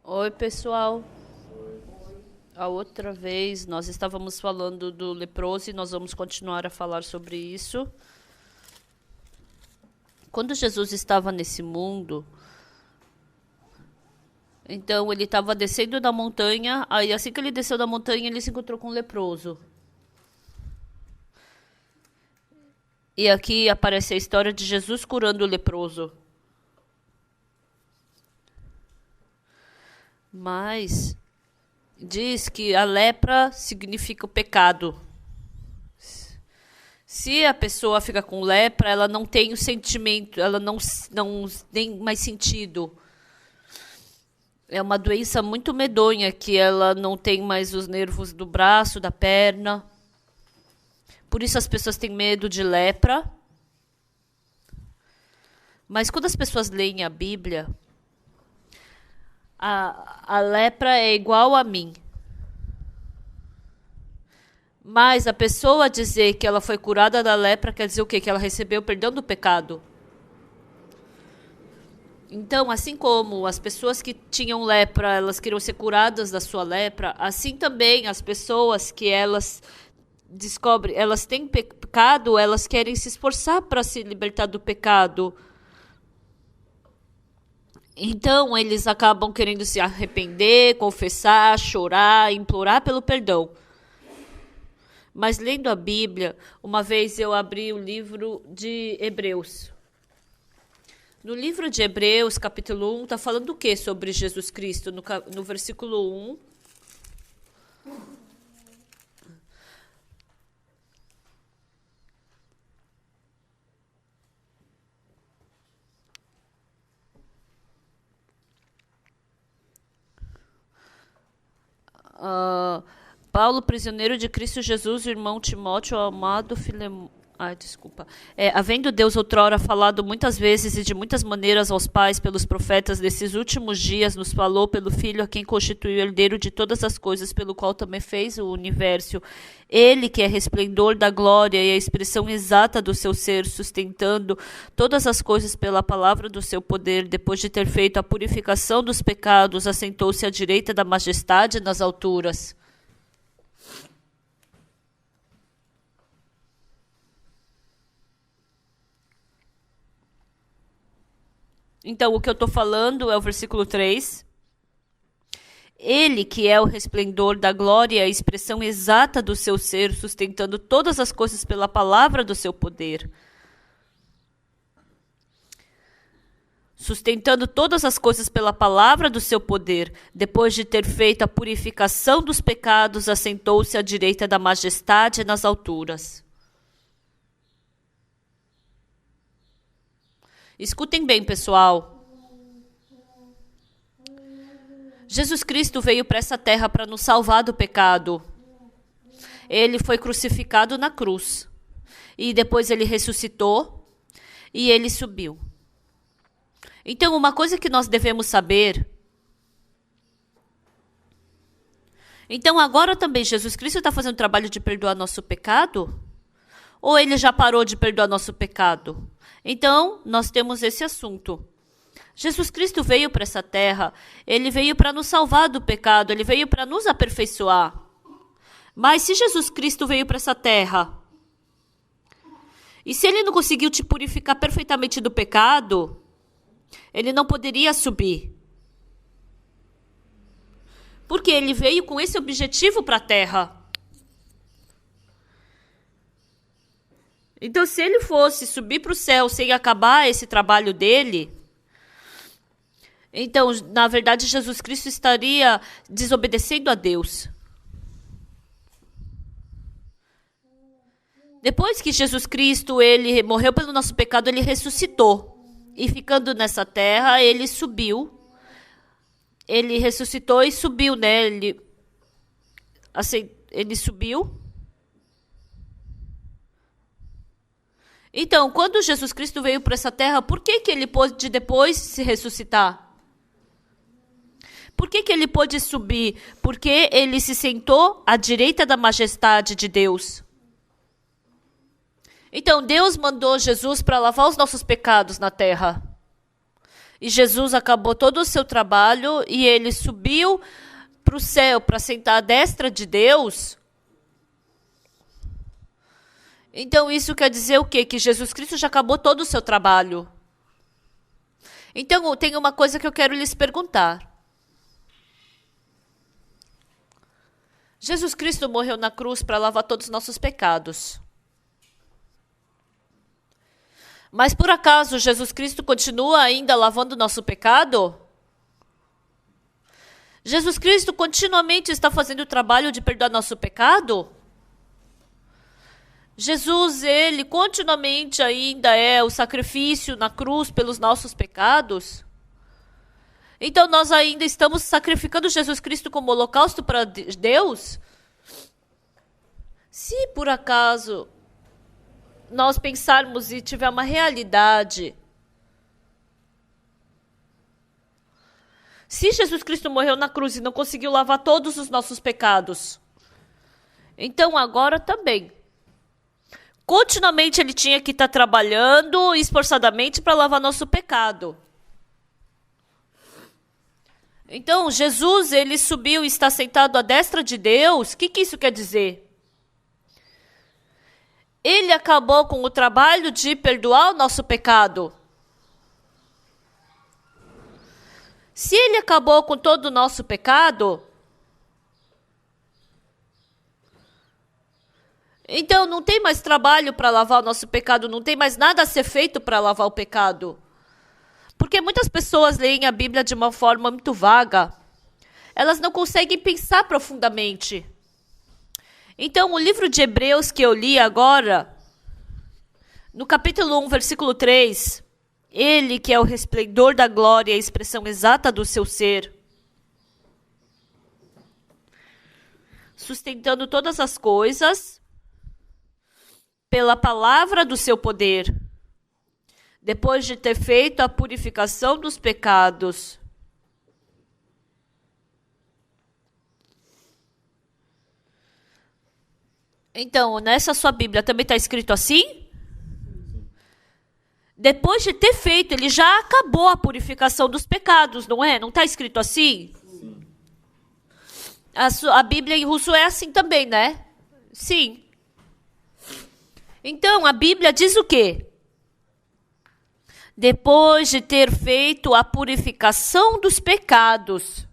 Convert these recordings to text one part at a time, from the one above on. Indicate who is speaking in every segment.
Speaker 1: Oi, pessoal. A outra vez nós estávamos falando do leproso e nós vamos continuar a falar sobre isso. Quando Jesus estava nesse mundo, então ele estava descendo da montanha, aí assim que ele desceu da montanha, ele se encontrou com um leproso. E aqui aparece a história de Jesus curando o leproso. Mas diz que a lepra significa o pecado. Se a pessoa fica com lepra, ela não tem o sentimento, ela não tem mais sentido. É uma doença muito medonha, que ela não tem mais os nervos do braço, da perna. Por isso as pessoas têm medo de lepra. Mas quando as pessoas leem a Bíblia, a lepra é igual a mim. Mas a pessoa dizer que ela foi curada da lepra quer dizer o quê? Que ela recebeu o perdão do pecado. Então, assim como as pessoas que tinham lepra, elas queriam ser curadas da sua lepra, assim também as pessoas que elas descobrem, elas têm pecado, elas querem se esforçar para se libertar do pecado. Então, eles acabam querendo se arrepender, confessar, chorar, implorar pelo perdão. Mas lendo a Bíblia, uma vez eu abri o livro de Hebreus. No livro de Hebreus, capítulo 1, está falando o que sobre Jesus Cristo? No versículo 1. Paulo, prisioneiro de Cristo Jesus, o irmão Timóteo, o amado Filemão. Havendo Deus outrora falado muitas vezes e de muitas maneiras aos pais pelos profetas, desses últimos dias nos falou pelo Filho, a quem constituiu herdeiro de todas as coisas, pelo qual também fez o universo. Ele que é resplendor da glória e a expressão exata do seu ser, sustentando todas as coisas pela palavra do seu poder, depois de ter feito a purificação dos pecados, assentou-se à direita da majestade nas alturas. Então, o que eu estou falando é o versículo 3. Ele que é o resplendor da glória, a expressão exata do seu ser, sustentando todas as coisas pela palavra do seu poder. Sustentando todas as coisas pela palavra do seu poder, depois de ter feito a purificação dos pecados, assentou-se à direita da majestade nas alturas. Escutem bem, pessoal. Jesus Cristo veio para essa terra para nos salvar do pecado. Ele foi crucificado na cruz. E depois ele ressuscitou e ele subiu. Então, uma coisa que nós devemos saber. Então, agora também Jesus Cristo está fazendo o trabalho de perdoar nosso pecado? Ou ele já parou de perdoar nosso pecado? Então, nós temos esse assunto. Jesus Cristo veio para essa terra, ele veio para nos salvar do pecado, ele veio para nos aperfeiçoar. Mas se Jesus Cristo veio para essa terra, e se ele não conseguiu te purificar perfeitamente do pecado, ele não poderia subir. Porque ele veio com esse objetivo para a terra. Então, se ele fosse subir para o céu sem acabar esse trabalho dele, então, na verdade, Jesus Cristo estaria desobedecendo a Deus. Depois que Jesus Cristo ele morreu pelo nosso pecado, ele ressuscitou. E ficando nessa terra, ele subiu. Ele ressuscitou e subiu, né? Ele subiu. Então, quando Jesus Cristo veio para essa terra, por que ele pôde depois se ressuscitar? Por que ele pôde subir? Porque ele se sentou à direita da majestade de Deus. Então, Deus mandou Jesus para lavar os nossos pecados na terra. e Jesus acabou todo o seu trabalho e ele subiu para o céu para sentar à destra de Deus, então isso quer dizer o quê? Que Jesus Cristo já acabou todo o seu trabalho. Então tem uma coisa que eu quero lhes perguntar. Jesus Cristo morreu na cruz para lavar todos os nossos pecados. Mas por acaso Jesus Cristo continua ainda lavando o nosso pecado? Jesus Cristo continuamente está fazendo o trabalho de perdoar nosso pecado? Jesus, ele continuamente ainda é o sacrifício na cruz pelos nossos pecados? Então nós ainda estamos sacrificando Jesus Cristo como holocausto para Deus? Se por acaso nós pensarmos e tiver uma realidade, se Jesus Cristo morreu na cruz e não conseguiu lavar todos os nossos pecados, então agora também, continuamente ele tinha que estar trabalhando esforçadamente para lavar nosso pecado. Então Jesus, ele subiu e está sentado à destra de Deus. O que isso quer dizer? Ele acabou com o trabalho de perdoar o nosso pecado. Se ele acabou com todo o nosso pecado, então não tem mais trabalho para lavar o nosso pecado, não tem mais nada a ser feito para lavar o pecado. Porque muitas pessoas leem a Bíblia de uma forma muito vaga. Elas não conseguem pensar profundamente. Então, o livro de Hebreus que eu li agora, no capítulo 1, versículo 3, ele que é o resplendor da glória e a expressão exata do seu ser, sustentando todas as coisas pela palavra do seu poder, depois de ter feito a purificação dos pecados. Então, nessa sua Bíblia também está escrito assim? Depois de ter feito, ele já acabou a purificação dos pecados, não é? Não está escrito assim? Sim. A Bíblia em russo é assim também, né? Sim. Então, a Bíblia diz o quê? Depois de ter feito a purificação dos pecados.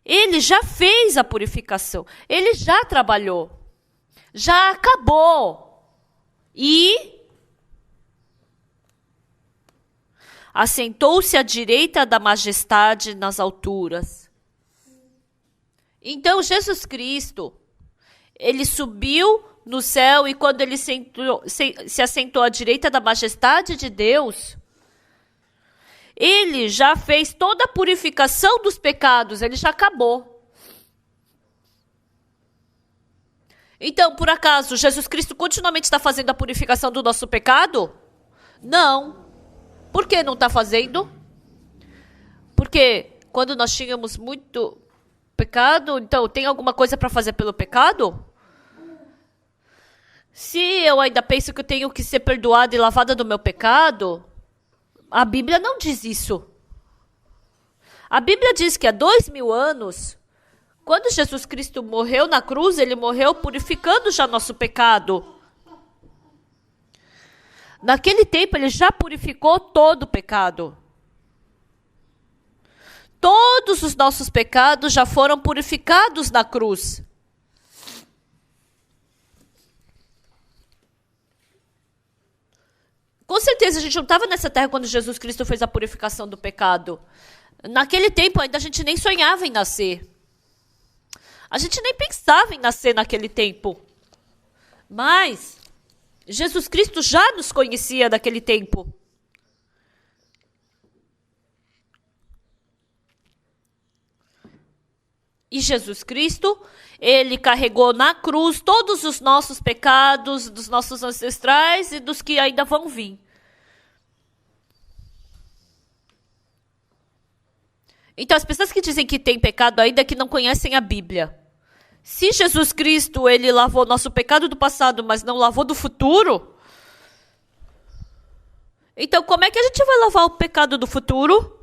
Speaker 1: Ele já fez a purificação. Ele já trabalhou. Já acabou. E assentou-se à direita da majestade nas alturas. Então, Jesus Cristo, ele subiu no céu e quando ele se assentou à direita da majestade de Deus, ele já fez toda a purificação dos pecados, ele já acabou. Então, por acaso, Jesus Cristo continuamente está fazendo a purificação do nosso pecado? Não. Por que não está fazendo? Porque quando nós tínhamos muito pecado, então tem alguma coisa para fazer pelo pecado? Se eu ainda penso que eu tenho que ser perdoada e lavada do meu pecado, a Bíblia não diz isso. A Bíblia diz que há 2000 anos, quando Jesus Cristo morreu na cruz, ele morreu purificando já nosso pecado. Naquele tempo, ele já purificou todo o pecado. Todos os nossos pecados já foram purificados na cruz. Com certeza, a gente não estava nessa terra quando Jesus Cristo fez a purificação do pecado. Naquele tempo, ainda a gente nem sonhava em nascer. A gente nem pensava em nascer naquele tempo. Mas Jesus Cristo já nos conhecia daquele tempo. E Jesus Cristo, ele carregou na cruz todos os nossos pecados, dos nossos ancestrais e dos que ainda vão vir. Então, as pessoas que dizem que tem pecado ainda que não conhecem a Bíblia. Se Jesus Cristo, ele lavou nosso pecado do passado, mas não lavou do futuro, Então, como é que a gente vai lavar o pecado do futuro?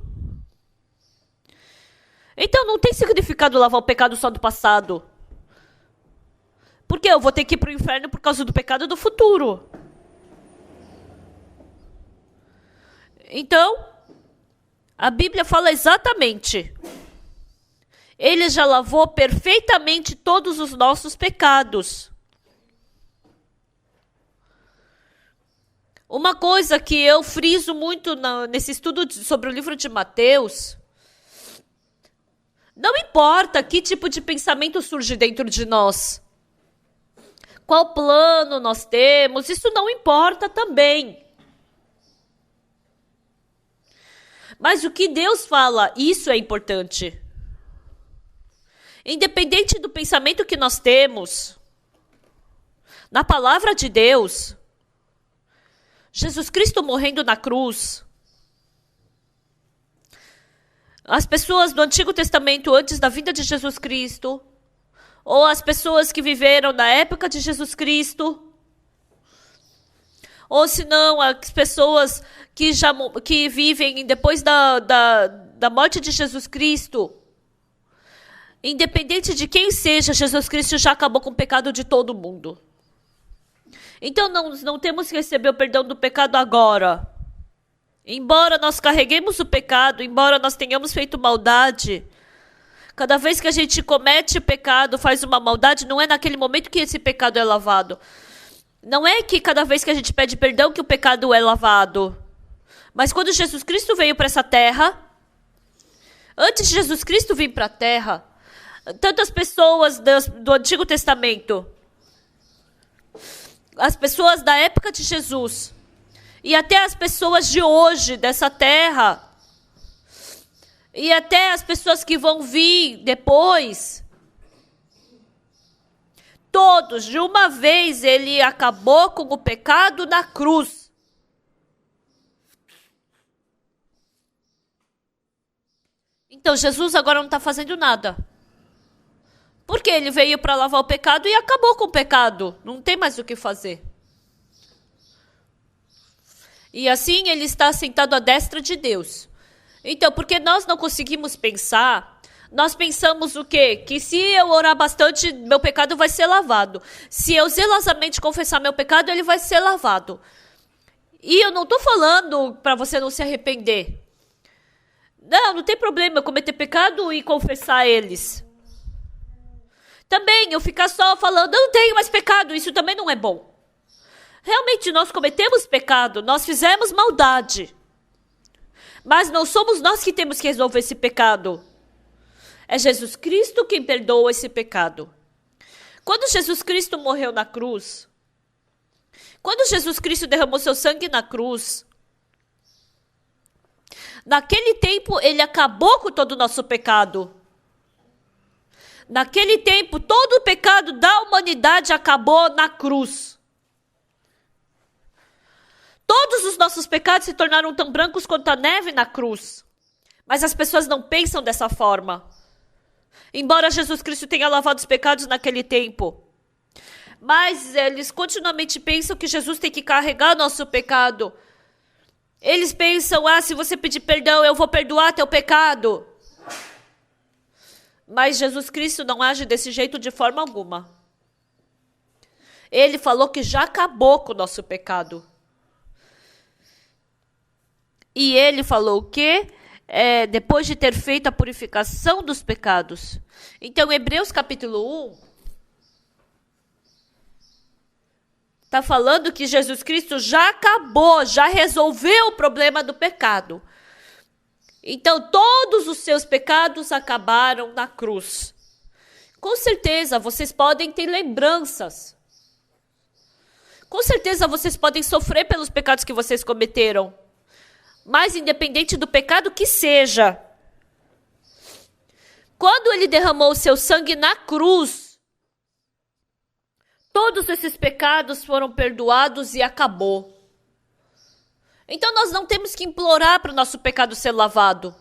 Speaker 1: Então, não tem significado lavar o pecado só do passado. Porque eu vou ter que ir para o inferno por causa do pecado do futuro. Então, a Bíblia fala exatamente. Ele já lavou perfeitamente todos os nossos pecados. Uma coisa que eu friso muito nesse estudo sobre o livro de Mateus, não importa que tipo de pensamento surge dentro de nós, qual plano nós temos, isso não importa também. Mas o que Deus fala, isso é importante. Independente do pensamento que nós temos, na palavra de Deus, Jesus Cristo morrendo na cruz, as pessoas do Antigo Testamento antes da vinda de Jesus Cristo, ou as pessoas que viveram na época de Jesus Cristo, ou se não, as pessoas que vivem depois da morte de Jesus Cristo, independente de quem seja, Jesus Cristo já acabou com o pecado de todo mundo. Então não temos que receber o perdão do pecado agora. Embora nós carreguemos o pecado, embora nós tenhamos feito maldade, cada vez que a gente comete pecado, faz uma maldade, não é naquele momento que esse pecado é lavado. Não é que cada vez que a gente pede perdão que o pecado é lavado. Mas quando Jesus Cristo veio para essa terra, antes de Jesus Cristo vir para a terra, tantas pessoas do Antigo Testamento, as pessoas da época de Jesus, e até as pessoas de hoje, dessa terra, e até as pessoas que vão vir depois, todos, de uma vez, ele acabou com o pecado na cruz. Então, Jesus agora não está fazendo nada. Porque ele veio para lavar o pecado e acabou com o pecado. Não tem mais o que fazer. E assim ele está sentado à destra de Deus. Então, porque nós não conseguimos pensar, nós pensamos o quê? Que se eu orar bastante, meu pecado vai ser lavado. Se eu zelosamente confessar meu pecado, ele vai ser lavado. E eu não estou falando para você não se arrepender. Não tem problema eu cometer pecado e confessar eles. Também eu ficar só falando, eu não tenho mais pecado, isso também não é bom. Realmente nós cometemos pecado, nós fizemos maldade. Mas não somos nós que temos que resolver esse pecado. É Jesus Cristo quem perdoa esse pecado. Quando Jesus Cristo morreu na cruz, quando Jesus Cristo derramou seu sangue na cruz, naquele tempo ele acabou com todo o nosso pecado. Naquele tempo, todo o pecado da humanidade acabou na cruz. Todos os nossos pecados se tornaram tão brancos quanto a neve na cruz. Mas as pessoas não pensam dessa forma. Embora Jesus Cristo tenha lavado os pecados naquele tempo. Mas eles continuamente pensam que Jesus tem que carregar nosso pecado. Eles pensam, se você pedir perdão, eu vou perdoar teu pecado. Mas Jesus Cristo não age desse jeito de forma alguma. Ele falou que já acabou com o nosso pecado. E ele falou o quê? Depois de ter feito a purificação dos pecados. Então, Hebreus capítulo 1 está falando que Jesus Cristo já acabou, já resolveu o problema do pecado. Então, todos os seus pecados acabaram na cruz. Com certeza, vocês podem ter lembranças. Com certeza, vocês podem sofrer pelos pecados que vocês cometeram. Mas, independente do pecado que seja, quando ele derramou o seu sangue na cruz, todos esses pecados foram perdoados e acabou. Então nós não temos que implorar para o nosso pecado ser lavado.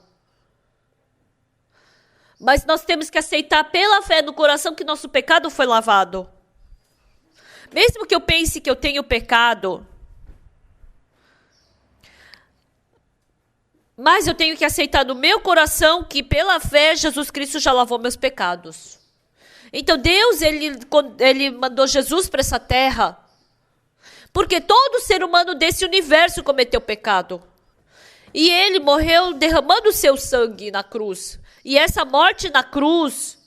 Speaker 1: Mas nós temos que aceitar pela fé no coração que nosso pecado foi lavado. Mesmo que eu pense que eu tenho pecado, Mas eu tenho que aceitar no meu coração que pela fé Jesus Cristo já lavou meus pecados. Então Deus, ele mandou Jesus para essa terra, porque todo ser humano desse universo cometeu pecado. E ele morreu derramando o seu sangue na cruz. E essa morte na cruz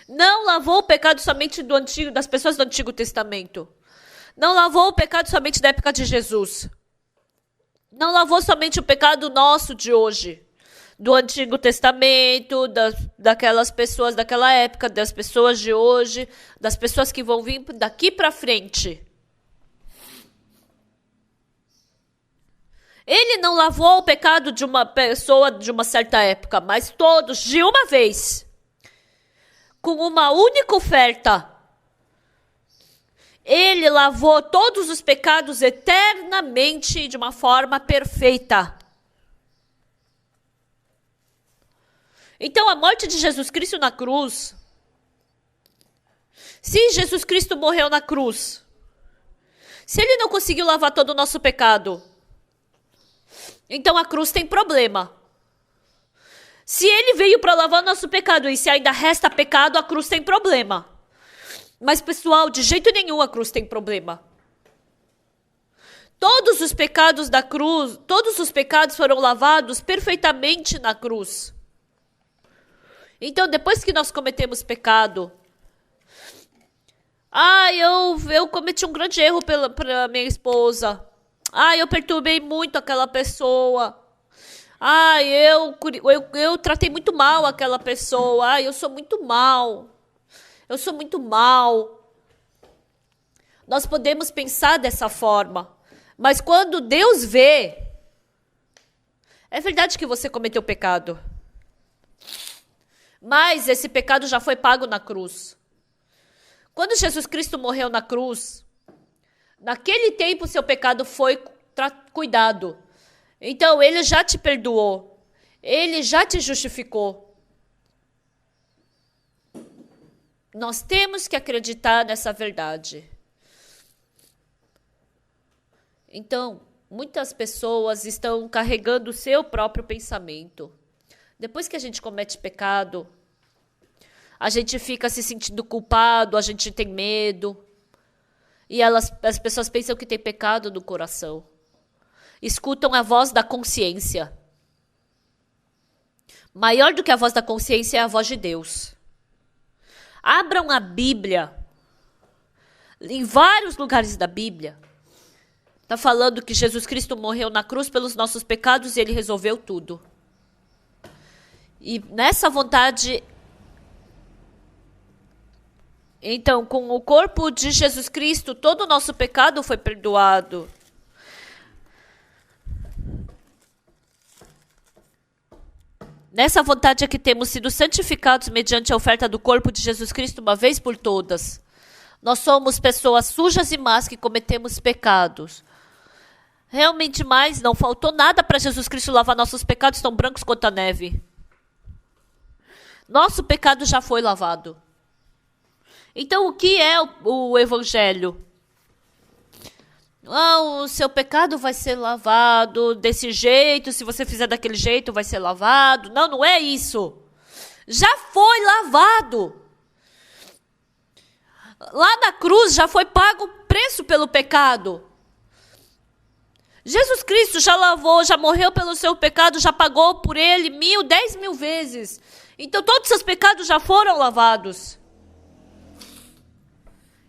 Speaker 1: não lavou o pecado somente das pessoas do Antigo Testamento. Não lavou o pecado somente da época de Jesus. Não lavou somente o pecado nosso de hoje. Do Antigo Testamento, daquelas pessoas daquela época, das pessoas de hoje, das pessoas que vão vir daqui para frente. Ele não lavou o pecado de uma pessoa de uma certa época, mas todos de uma vez. Com uma única oferta. Ele lavou todos os pecados eternamente de uma forma perfeita. Então, a morte de Jesus Cristo na cruz, se Jesus Cristo morreu na cruz, se ele não conseguiu lavar todo o nosso pecado, então a cruz tem problema. Se ele veio para lavar nosso pecado e se ainda resta pecado, a cruz tem problema. Mas, pessoal, de jeito nenhum a cruz tem problema. Todos os pecados da cruz, todos os pecados foram lavados perfeitamente na cruz. Então, depois que nós cometemos pecado, eu cometi um grande erro pela minha esposa. Eu perturbei muito aquela pessoa. Eu tratei muito mal aquela pessoa. Eu sou muito mal. Eu sou muito mal. Nós podemos pensar dessa forma. Mas quando Deus vê, é verdade que você cometeu pecado. Mas esse pecado já foi pago na cruz. Quando Jesus Cristo morreu na cruz, naquele tempo seu pecado foi cuidado. Então, ele já te perdoou. Ele já te justificou. Nós temos que acreditar nessa verdade. Então, muitas pessoas estão carregando o seu próprio pensamento. Depois que a gente comete pecado, a gente fica se sentindo culpado, a gente tem medo. E as pessoas pensam que tem pecado no coração. Escutam a voz da consciência. Maior do que a voz da consciência é a voz de Deus. Abram a Bíblia. Em vários lugares da Bíblia, está falando que Jesus Cristo morreu na cruz pelos nossos pecados e ele resolveu tudo. E nessa vontade, então, com o corpo de Jesus Cristo, todo o nosso pecado foi perdoado. Nessa vontade é que temos sido santificados mediante a oferta do corpo de Jesus Cristo uma vez por todas. Nós somos pessoas sujas e más que cometemos pecados. Realmente mais, não faltou nada para Jesus Cristo lavar nossos pecados tão brancos quanto a neve. Nosso pecado já foi lavado. Então, o que é o Evangelho? O seu pecado vai ser lavado desse jeito, se você fizer daquele jeito, vai ser lavado. Não, não é isso. Já foi lavado. Lá na cruz já foi pago o preço pelo pecado. Jesus Cristo já lavou, já morreu pelo seu pecado, já pagou por ele 10.000 vezes. Então todos os seus pecados já foram lavados.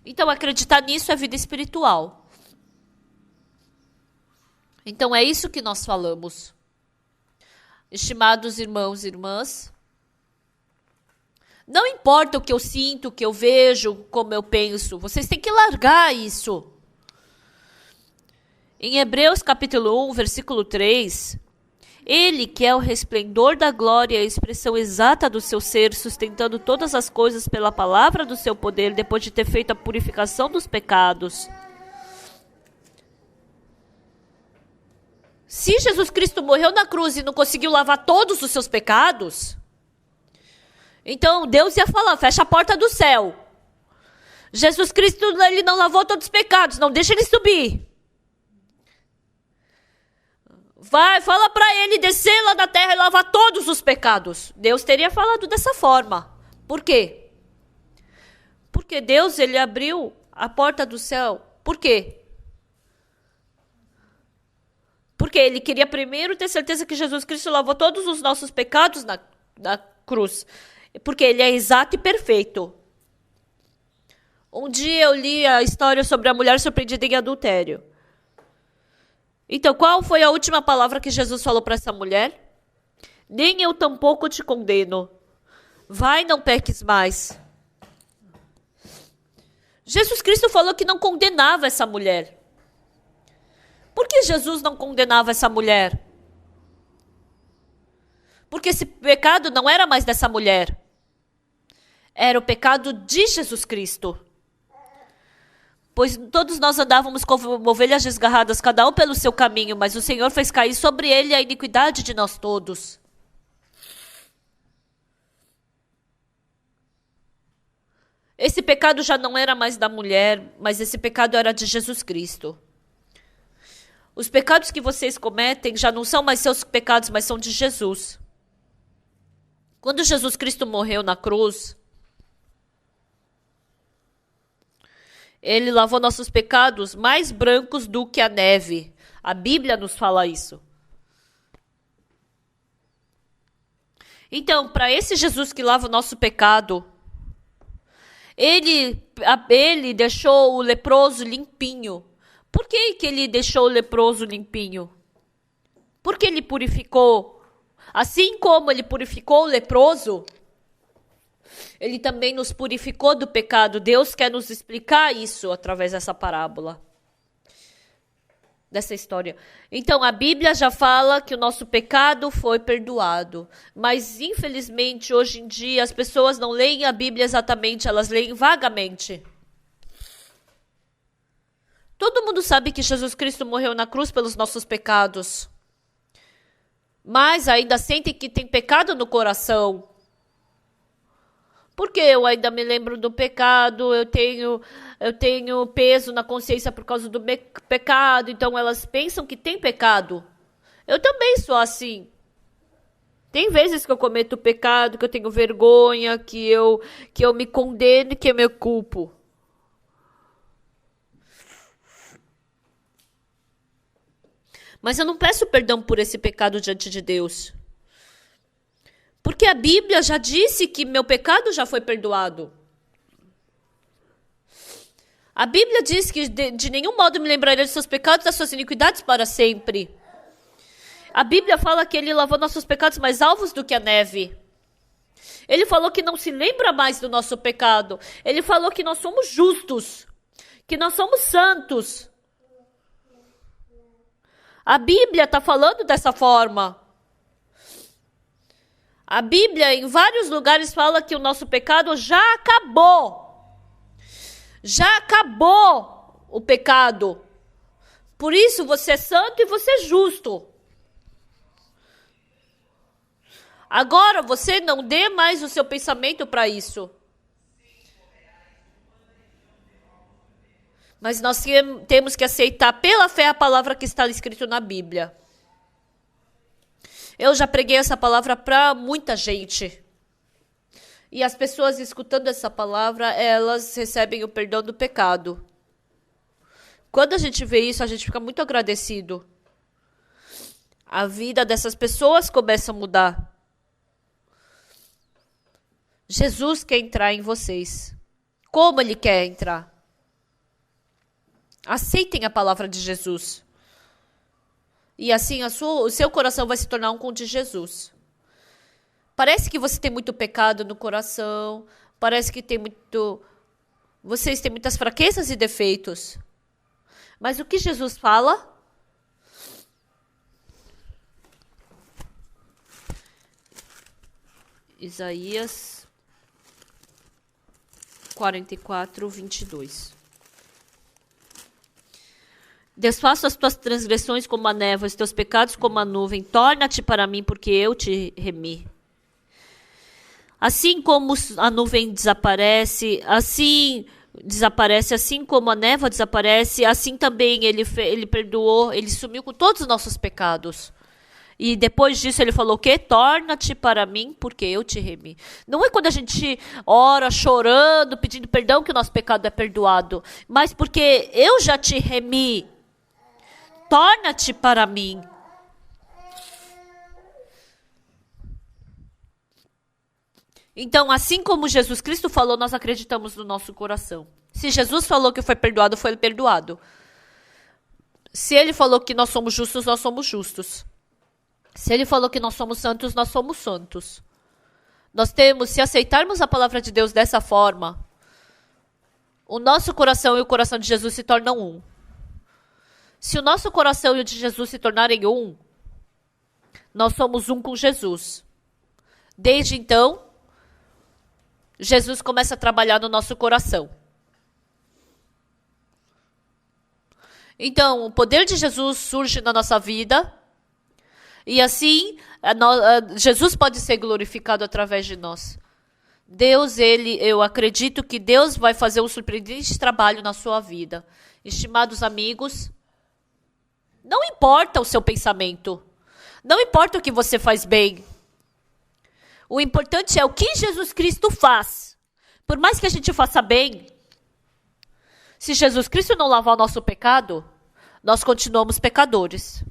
Speaker 1: Então acreditar nisso é vida espiritual. Então é isso que nós falamos. Estimados irmãos e irmãs, não importa o que eu sinto, o que eu vejo, como eu penso, vocês têm que largar isso. Em Hebreus capítulo 1, versículo 3, ele que é o resplendor da glória e a expressão exata do seu ser, sustentando todas as coisas pela palavra do seu poder, depois de ter feito a purificação dos pecados. Se Jesus Cristo morreu na cruz e não conseguiu lavar todos os seus pecados, então Deus ia falar, fecha a porta do céu. Jesus Cristo, ele não lavou todos os pecados, não deixa ele subir. Vai, fala para ele descer lá na terra e lavar todos os pecados. Deus teria falado dessa forma. Por quê? Porque Deus, ele abriu a porta do céu. Por quê? Porque ele queria primeiro ter certeza que Jesus Cristo lavou todos os nossos pecados na cruz. Porque ele é exato e perfeito. Um dia eu li a história sobre a mulher surpreendida em adultério. Então, qual foi a última palavra que Jesus falou para essa mulher? Nem eu tampouco te condeno. Vai, não peques mais. Jesus Cristo falou que não condenava essa mulher. Por que Jesus não condenava essa mulher? Porque esse pecado não era mais dessa mulher. Era o pecado de Jesus Cristo. Pois todos nós andávamos como ovelhas desgarradas, cada um pelo seu caminho, mas o Senhor fez cair sobre ele a iniquidade de nós todos. Esse pecado já não era mais da mulher, mas esse pecado era de Jesus Cristo. Os pecados que vocês cometem já não são mais seus pecados, mas são de Jesus. Quando Jesus Cristo morreu na cruz, ele lavou nossos pecados mais brancos do que a neve. A Bíblia nos fala isso. Então, para esse Jesus que lava o nosso pecado, ele deixou o leproso limpinho. Por que ele deixou o leproso limpinho? Porque ele purificou. Assim como ele purificou o leproso, ele também nos purificou do pecado. Deus quer nos explicar isso através dessa parábola, dessa história. Então, a Bíblia já fala que o nosso pecado foi perdoado. Mas, infelizmente, hoje em dia, as pessoas não leem a Bíblia exatamente, elas leem vagamente. Todo mundo sabe que Jesus Cristo morreu na cruz pelos nossos pecados. Mas ainda sentem que tem pecado no coração. Porque eu ainda me lembro do pecado, eu tenho peso na consciência por causa do pecado, então elas pensam que tem pecado. Eu também sou assim. Tem vezes que eu cometo pecado, que eu tenho vergonha, que eu me condeno e que eu me culpo. Mas eu não peço perdão por esse pecado diante de Deus. Porque a Bíblia já disse que meu pecado já foi perdoado. A Bíblia diz que de nenhum modo me lembrarei dos seus pecados e das suas iniquidades para sempre. A Bíblia fala que ele lavou nossos pecados mais alvos do que a neve. Ele falou que não se lembra mais do nosso pecado. Ele falou que nós somos justos, que nós somos santos. A Bíblia está falando dessa forma. A Bíblia, em vários lugares, fala que o nosso pecado já acabou. Já acabou o pecado. Por isso, você é santo e você é justo. Agora, você não dê mais o seu pensamento para isso. Mas nós temos que aceitar pela fé a palavra que está escrita na Bíblia. Eu já preguei essa palavra para muita gente. E as pessoas escutando essa palavra, elas recebem o perdão do pecado. Quando a gente vê isso, a gente fica muito agradecido. A vida dessas pessoas começa a mudar. Jesus quer entrar em vocês. Como ele quer entrar? Aceitem a palavra de Jesus. E assim o seu coração vai se tornar um com o de Jesus. Parece que você tem muito pecado no coração. Parece que vocês têm muitas fraquezas e defeitos. Mas o que Jesus fala? Isaías 44, 22. Desfaço as tuas transgressões como a névoa, os teus pecados como a nuvem. Torna-te para mim, porque eu te remi. Assim como a nuvem desaparece, assim desaparece, assim como a névoa desaparece, assim também ele perdoou, ele sumiu com todos os nossos pecados. E depois disso ele falou o quê? Torna-te para mim, porque eu te remi. Não é quando a gente ora chorando, pedindo perdão que o nosso pecado é perdoado, mas porque eu já te remi. Torna-te para mim. Então, assim como Jesus Cristo falou, nós acreditamos no nosso coração. Se Jesus falou que foi perdoado, foi perdoado. Se ele falou que nós somos justos, nós somos justos. Se ele falou que nós somos santos, nós somos santos. Nós temos, se aceitarmos a palavra de Deus dessa forma, o nosso coração e o coração de Jesus se tornam um. Se o nosso coração e o de Jesus se tornarem um, nós somos um com Jesus. Desde então, Jesus começa a trabalhar no nosso coração. Então, o poder de Jesus surge na nossa vida. E assim, Jesus pode ser glorificado através de nós. Deus, eu acredito que Deus vai fazer um surpreendente trabalho na sua vida. Estimados amigos, não importa o seu pensamento. Não importa o que você faz bem. O importante é o que Jesus Cristo faz. Por mais que a gente faça bem, se Jesus Cristo não lavar o nosso pecado, nós continuamos pecadores.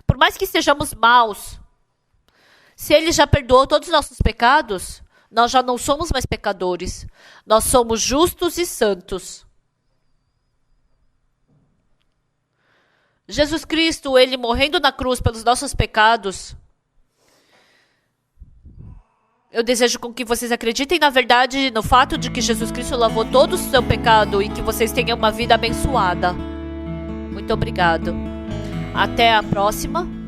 Speaker 1: Por mais que sejamos maus, se Ele já perdoou todos os nossos pecados, nós já não somos mais pecadores. Nós somos justos e santos. Jesus Cristo, Ele morrendo na cruz pelos nossos pecados, eu desejo com que vocês acreditem na verdade, no fato de que Jesus Cristo lavou todo o seu pecado e que vocês tenham uma vida abençoada. Muito obrigado. Até a próxima.